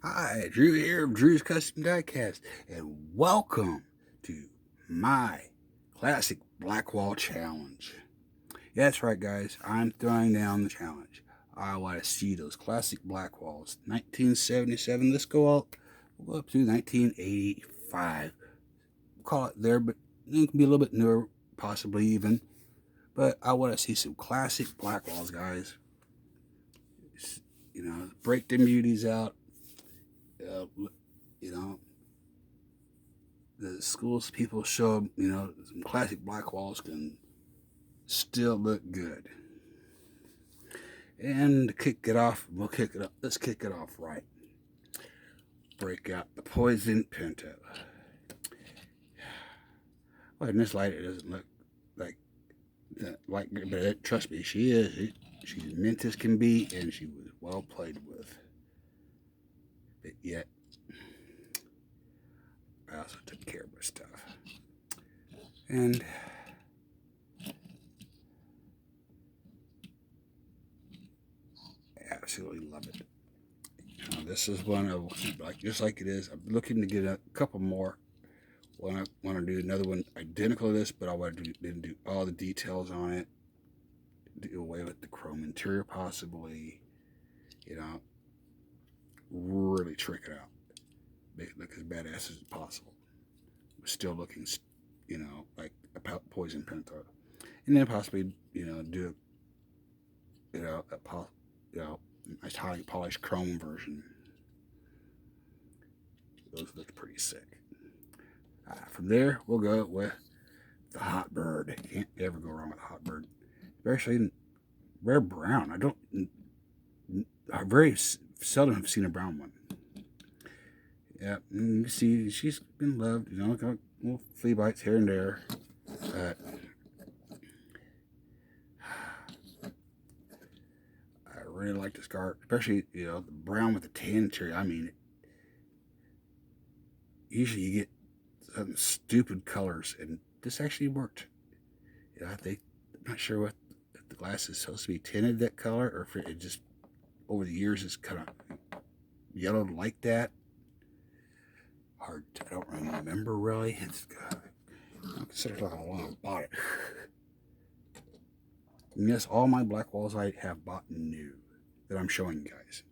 Hi, Drew here of Drew's Custom Diecast, and welcome to my classic Blackwall challenge. Yeah, that's right, guys. I'm throwing down the challenge. I want to see those classic Blackwalls. 1977. Let's go up to 1985. We'll call it there, but it can be a little bit newer, possibly even. But I want to see some classic Blackwalls, guys. Break them beauties out. Uh, you know, the schools people show them, some classic black walls can still look good. And to kick it off, let's kick it off right. Break out the Poison Pinto. Well, in this light, it doesn't look like but trust me, she is. She's mint as can be, and she was well played with. But yet, I also took care of my stuff. And I absolutely love it. This is one I will keep just like it is. I'm looking to get a couple more. When I want to do another one identical to this, but I want to do all the details on it. Do away with the chrome interior, possibly. Really trick it out. Make it look as badass as possible. Still looking, like a Poison Pinto. And then possibly, do, a nice highly polished chrome version. Those look pretty sick. From there, we'll go with the Hot Bird. Can't ever go wrong with the Hot Bird. Especially rare brown. I very seldom have seen a brown one. Yeah, you see, she's been loved. Got little flea bites here and there. But I really like this car, especially the brown with the tan interior. I mean, usually you get some stupid colors, and this actually worked. I think I'm not sure if the glass is supposed to be tinted that color, or if it just over the years is kind of yellowed like that. Hard, I don't remember really. It's I consider it like how long I bought it. And yes, all my black walls I have bought new that I'm showing you guys.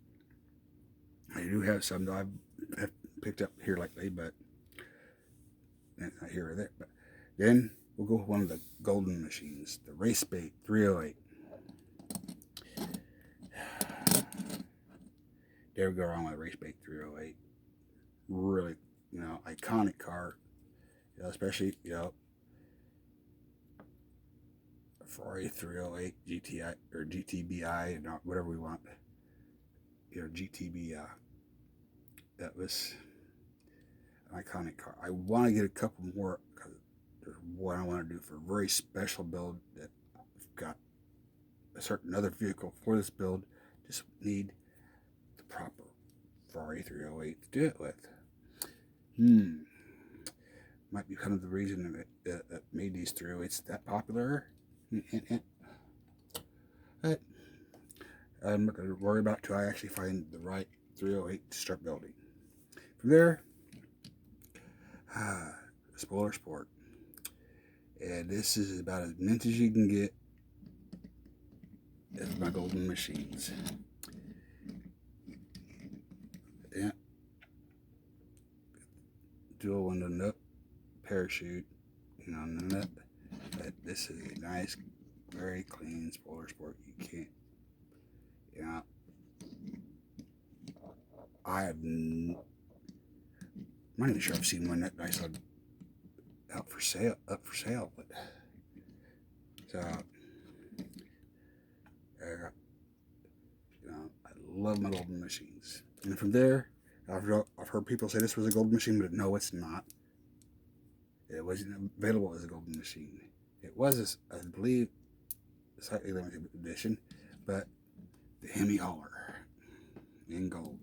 I do have some that I've picked up here lately, but that's not here or there. But then we'll go with one of the golden machines, the Race Bait 308. There we go wrong with Race Bait 308. Really, iconic car. Especially, Ferrari 308 GTI or GTBI, or whatever we want. GTB. That was an iconic car. I want to get a couple more because there's one I want to do for a very special build that I've got a certain other vehicle for this build. Just need the proper Ferrari 308 to do it with. Might be kind of the reason that made these 308s that popular. But I'm not going to worry about it until I actually find the right 308 to start building. From there, Spoiler Sport. And this is about as mint as you can get as my golden machines. Yeah. Dual window nook parachute. None of that. But this is a nice, very clean Spoiler Sport. You can't. I'm not even sure I've seen one that nice up for sale, but so I love my golden machines. And from there, I've heard people say this was a golden machine, but no, it's not. It wasn't available as a golden machine. It was, I believe, a slightly limited edition, but the Hemi hauler in gold.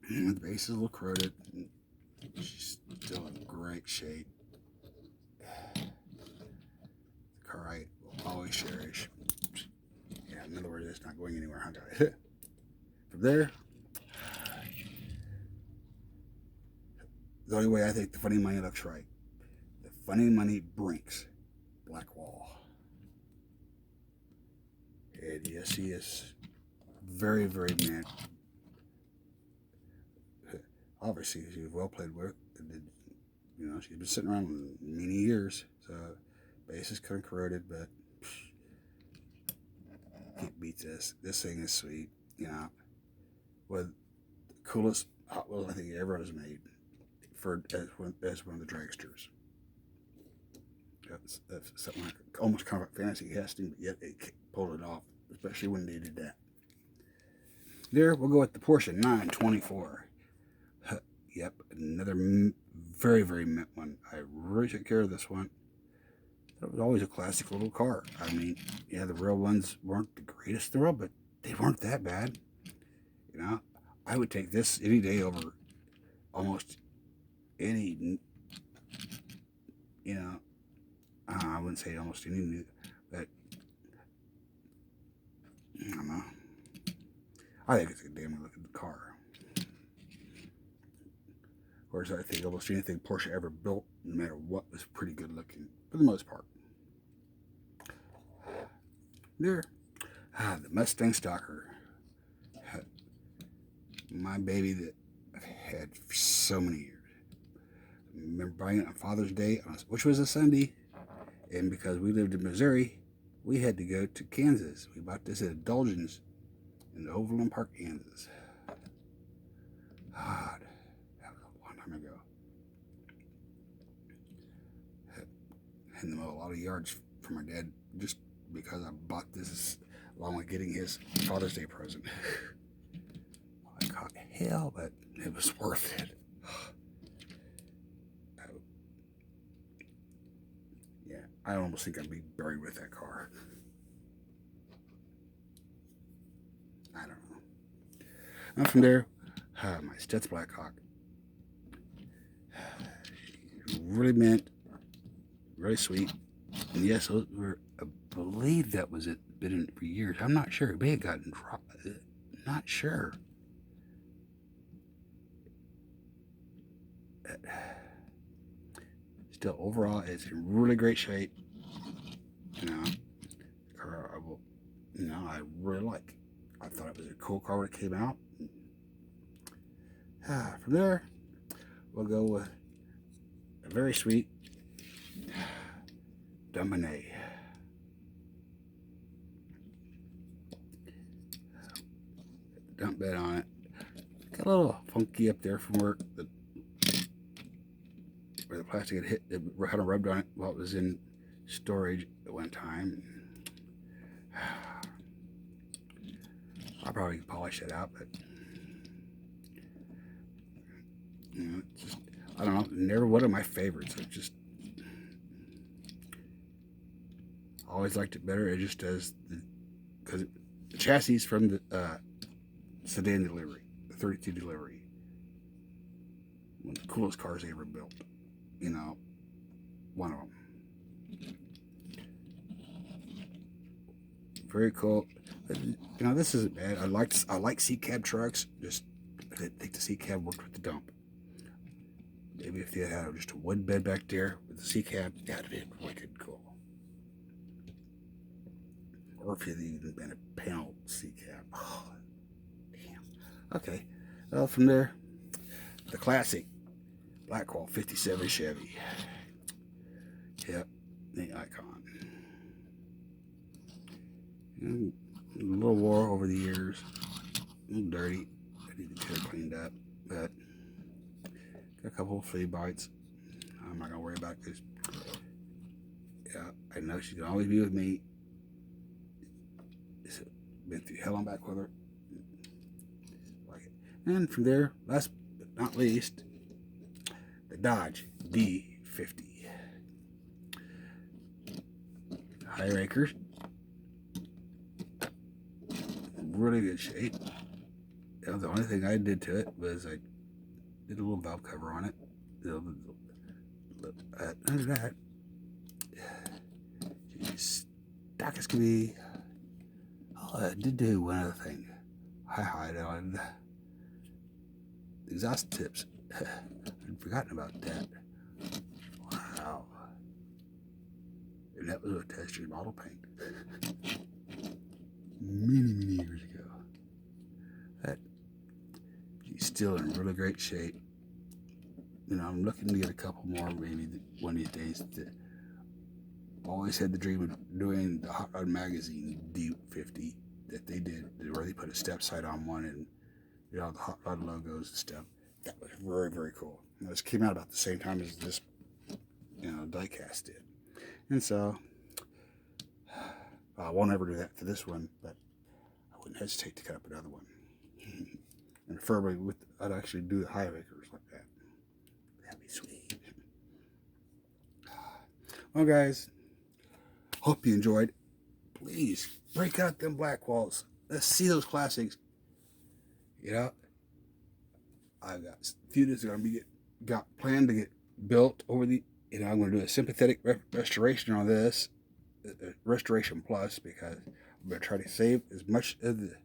The base is a little corroded. She's still in great shape. The car I will always cherish. Yeah, In other words, it's not going anywhere, huh, guys? From there, the only way I think the funny money looks right. The funny money Brinks Blackwall. And yes, he is very, very man. Obviously, she's well played with. You know, she's been sitting around many years, so base is kind of corroded, but can't beat this. This thing is sweet, you know. With the coolest Hot Wheels I think ever has made as one of the dragsters. That's something like almost kind of a fantasy casting, but yet it pulled it off, especially when they did that. There, we'll go with the Porsche 924. Yep, another very, very mint one. I really took care of this one. It was always a classic little car. I mean, yeah, the real ones weren't the greatest in the world, but they weren't that bad. You know, I would take this any day over almost any, you know, I wouldn't say almost any, but I don't know. I think it's a damn good looking car. Of course, I think almost anything Porsche ever built, no matter what, was pretty good looking, for the most part. There, the Mustang Stalker. My baby that I've had for so many years. I remember buying it on Father's Day, which was a Sunday, and because we lived in Missouri, we had to go to Kansas. We bought this at Indulgence in Overland Park, Kansas. God, that was a long time ago. Had them a lot of yards for my dad just because I bought this along with getting his Father's Day present. I caught hell, but it was worth it. Yeah, I almost think I'd be buried with that car. I don't know. And from there, my Stutz Blackhawk. Really mint, really sweet. And yes, those were, I believe that was it, been in for years. I'm not sure. It may have gotten dropped. Not sure. Still, overall, it's in really great shape. You know, car I really like. I thought it was a cool car when it came out. From there, we'll go with a very sweet Dumbonnet. Dump bed on it. Got a little funky up there from where the plastic had hit, it kind of rubbed on it while it was in storage at one time. I'll probably polish it out, but you know, it's just, I don't know, never one of my favorites. It just always liked it better. It just does, because the chassis is from the sedan delivery, the 32 delivery, one of the coolest cars they ever built. You know, one of them. Very cool. But, you know, this isn't bad. I like seat cab trucks. Just I think the seat cab worked with the dump. Maybe if they had just a wood bed back there with the seat cab, that'd be wicked cool. Or if it even been a panel seat cab. Oh, damn. Okay. Well, from there, the classic Blackhawk 57 Chevy. Yep, the Icon. A little wore over the years. A little dirty. I need to get it cleaned up. But got a couple of flea bites. I'm not going to worry about this. Yeah, I know she's going to always be with me. Been through hell and back with her. Like it. And from there, last but not least, the Dodge D50. Higher acres. Really good shape. You know, the only thing I did to it was I did a little valve cover on it. Under that, she's stock as can be. Oh, I did do one other thing. I highlighted the exhaust tips. I'd forgotten about that. Wow. And that was a textured model paint. Many years ago. That he's still in really great shape. You know, I'm looking to get a couple more maybe one of these days. Always had the dream of doing the Hot Rod Magazine D50 that they did, where they put a step sight on one and, you know, the Hot Rod logos and stuff. That was very cool. And this came out about the same time as this, you know, diecast did. And so I won't ever do that for this one, but I wouldn't hesitate to cut up another one. And preferably I'd actually do the high acres like that. That'd be sweet. Well, guys, hope you enjoyed. Please break out them black walls. Let's see those classics. You know, I've got a few that's gonna be planned to get built over the. You know, I'm going to do a sympathetic restoration on this, restoration plus, because I'm going to try to save as much of the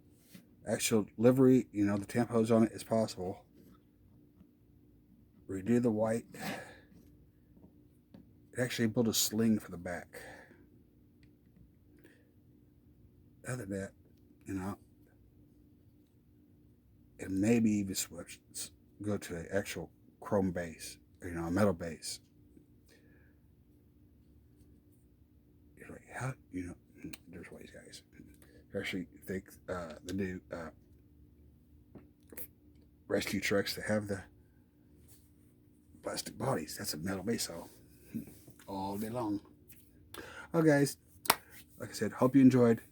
actual livery, you know, the tampos on it as possible. Redo the white. Actually build a sling for the back. Other than that, you know, and maybe even go to the actual chrome base, you know, a metal base. You're like, how, you know, there's ways, guys. I actually think the new rescue trucks that have the plastic bodies, that's a metal base, so all day long. Well, guys, like I said, hope you enjoyed.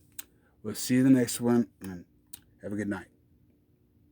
We'll see you in the next one, and have a good night.